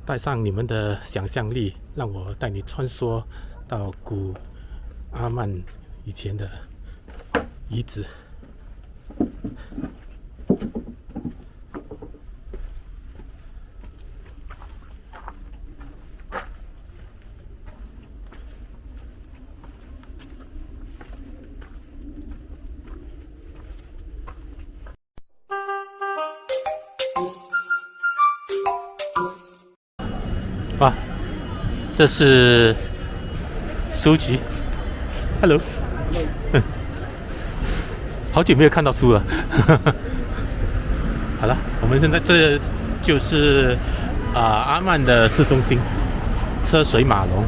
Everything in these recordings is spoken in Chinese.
带上你们的想象力，让我带你穿梭到古阿曼以前的遗址。哇，这是书局。Hello， 好久没有看到书了。好了，我们现在这就是阿曼的市中心，车水马龙。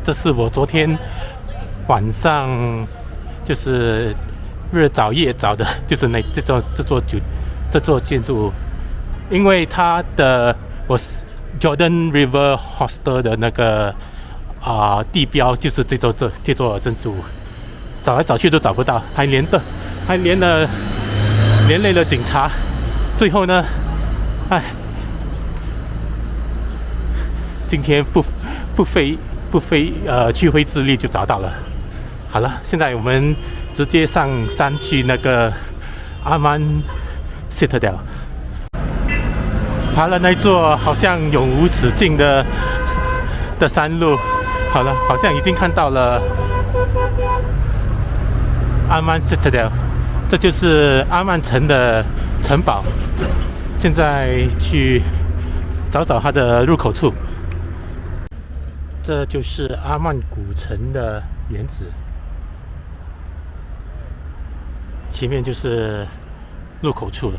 这是我昨天晚上就是日早夜早的，就是这座建筑物，因为它的Jordan River Hostel 的那个地标就是这座建筑物，找来找去都找不到，还连累了警察，最后呢，今天不费去灰之力就找到了。好了，现在我们直接上山去那个阿曼 Citadel， 爬了那座好像永无止境的山路。好了，好像已经看到了阿曼 Citadel， 这就是阿曼城的城堡。现在去找它的入口处。这就是阿曼古城的原址，前面就是入口处了。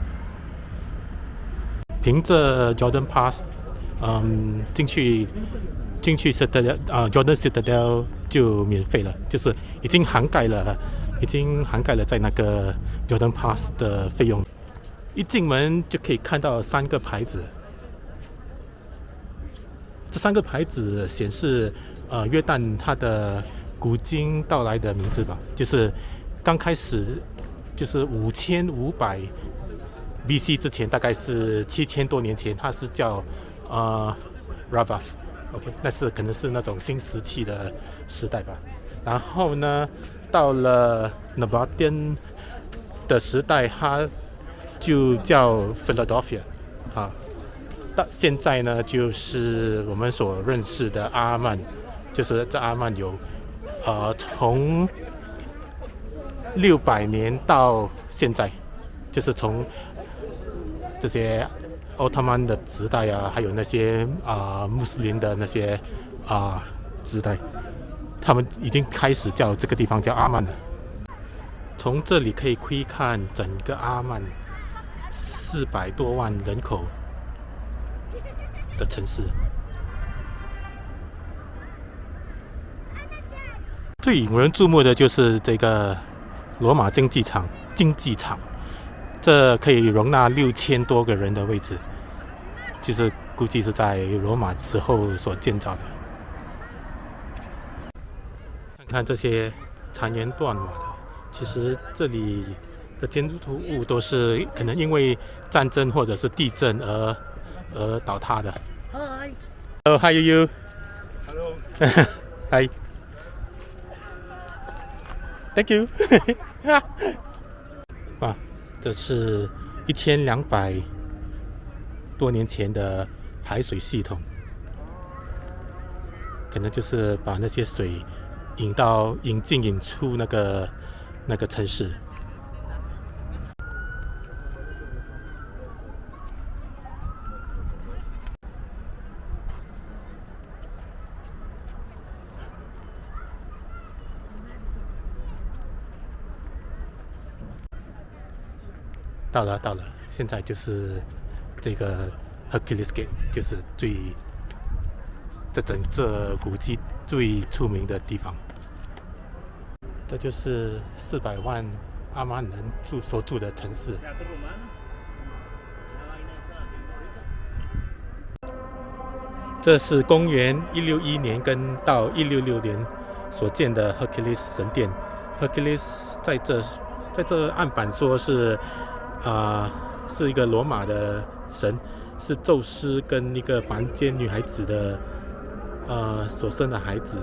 凭着 Jordan Pass， 进去 Citadel Jordan Citadel 就免费了，就是已经涵盖了在那个 Jordan Pass 的费用。一进门就可以看到3个牌子，这3个牌子显示约旦它的古今到来的名字吧，就是刚开始就是5500 BC 之前，大概是7000多年前，它是叫Rabaf，OK， 那是可能是那种新石器的时代吧。然后呢，到了 Nabataean 的时代，它就叫 Philadelphia 到现在呢，就是我们所认识的阿曼，就是这阿曼有从600年到现在，就是从这些奥特曼的时代还有那些穆斯林的那些时代，他们已经开始叫这个地方叫阿曼了。从这里可以窥看整个阿曼400多万人口的城市。最引人注目的就是这个罗马竞技场，这可以容纳6000多个人的位置，就是估计是在罗马时候所建造的。看看这些残垣断瓦的，其实这里的建筑物都是可能因为战争或者是地震而倒塌的。Hi. Hello, how are you? Hello. Hi. Thank you. 这是1200多年前的排水系统，可能就是把那些水引进引出那个城市。到了，现在就是这个 Hercules Gate， 就是这古迹最出名的地方。这就是400万阿曼人所住的城市。这是公元161年到166年所建的 Hercules 神殿。Hercules 在这案板说是是一个罗马的神，是宙斯跟一个凡间女孩子的所生的孩子。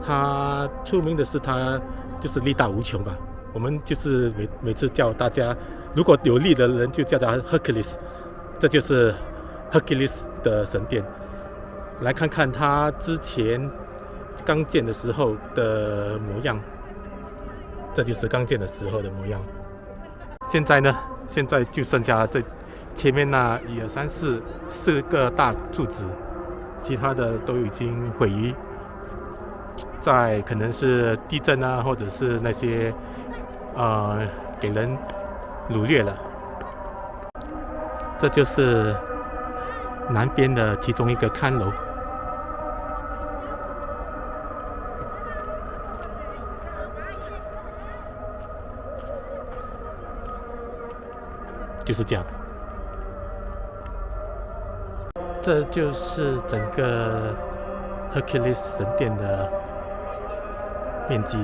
他出名的是他就是力大无穷吧。我们就是每次叫大家，如果有力的人就叫他 Hercules， 这就是 Hercules 的神殿。来看看他之前刚建的时候的模样，这就是刚建的时候的模样。现在呢，现在就剩下这前面那1、2、3、4个大柱子，其他的都已经毁于在可能是地震啊，或者是那些给人掳掠了。这就是南边的其中一个看楼。就是这样，这就是整个 Hercules 神殿的面积。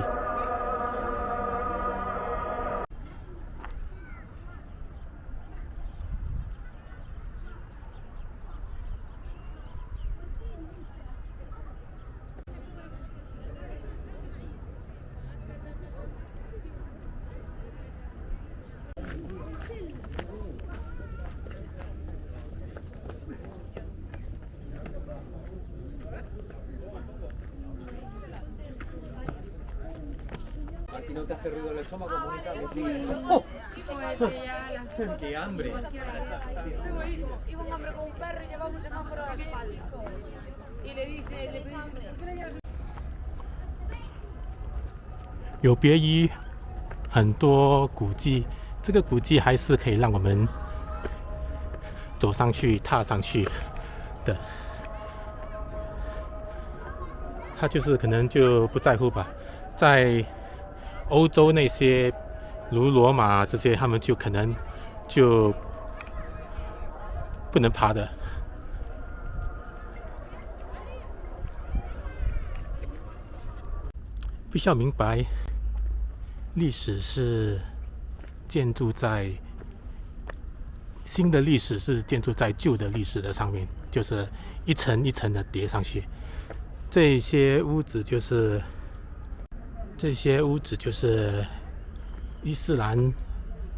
¿No te hace ruido el estómago, Mónica? ¡Oh! ¡Qué hambre! Fue buenísimo. Iba un hombre con un perro y llevaba un semáforo a la espalda. Y le pedí, ¿por qué le llevas? 有别于很多古迹，这个古迹还是可以让我们走上去、踏上去的。他就是可能就不在乎吧，在欧洲那些如罗马这些，他们就可能就不能爬的。必须要明白，历史是建筑在新的历史是建筑在旧的历史的上面，就是一层一层的叠上去。这些屋子就是伊斯兰，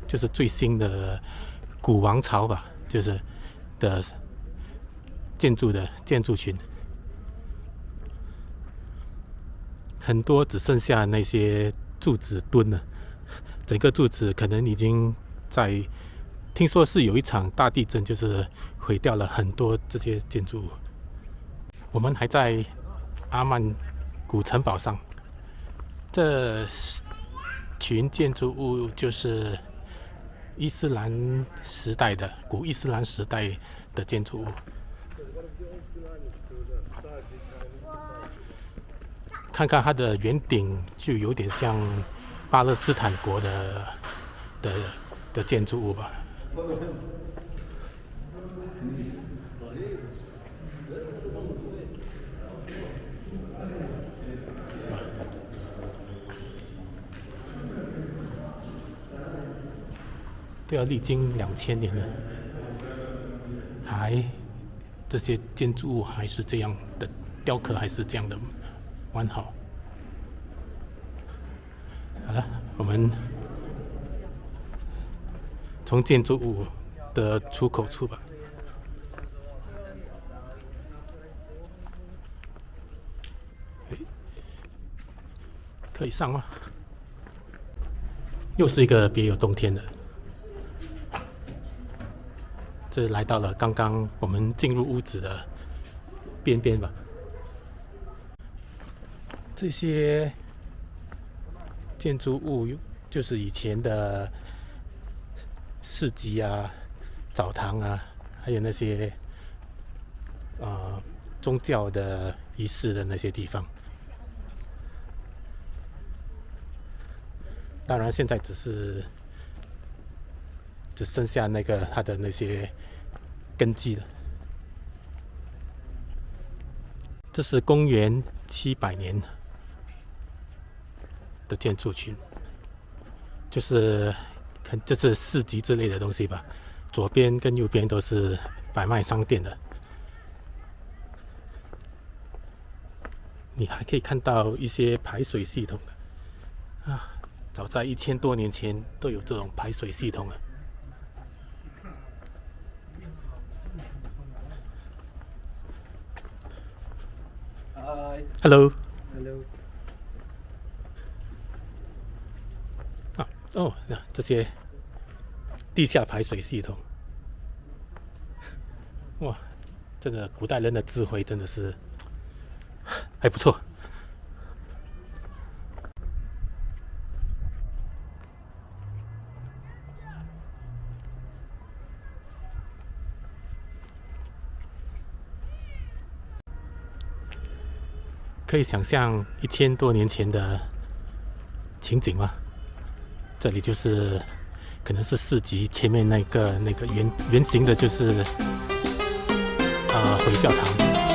就是最新的古王朝吧，就是的建筑群，很多只剩下那些柱子墩了，整个柱子可能已经在，听说是有一场大地震，就是毁掉了很多这些建筑物。我们还在阿曼古城堡上。这群建筑物就是伊斯兰时代的古伊斯兰时代的建筑物。看看它的圆顶，就有点像巴勒斯坦国的建筑物吧。都要历经2000年了，这些建筑物还是这样的雕刻，还是这样的完好。好了，我们从建筑物的出口处吧。可以上吗？又是一个别有洞天的。这来到了刚刚我们进入屋子的边边吧。这些建筑物就是以前的市集啊、澡堂啊，还有那些宗教的仪式的那些地方。当然，现在只剩下它的那些根基了。这是公元700年的建筑群，就是看这是市集之类的东西吧。左边跟右边都是摆卖商店的。你还可以看到一些排水系统的啊，早在1000多年前都有这种排水系统了。Hello。Hello。啊，哦，那这些地下排水系统，哇，真的古代人的智慧真的是还不错。可以想象1000多年前的情景吗？这里就是可能是市集前面那个圆形的，就是回教堂。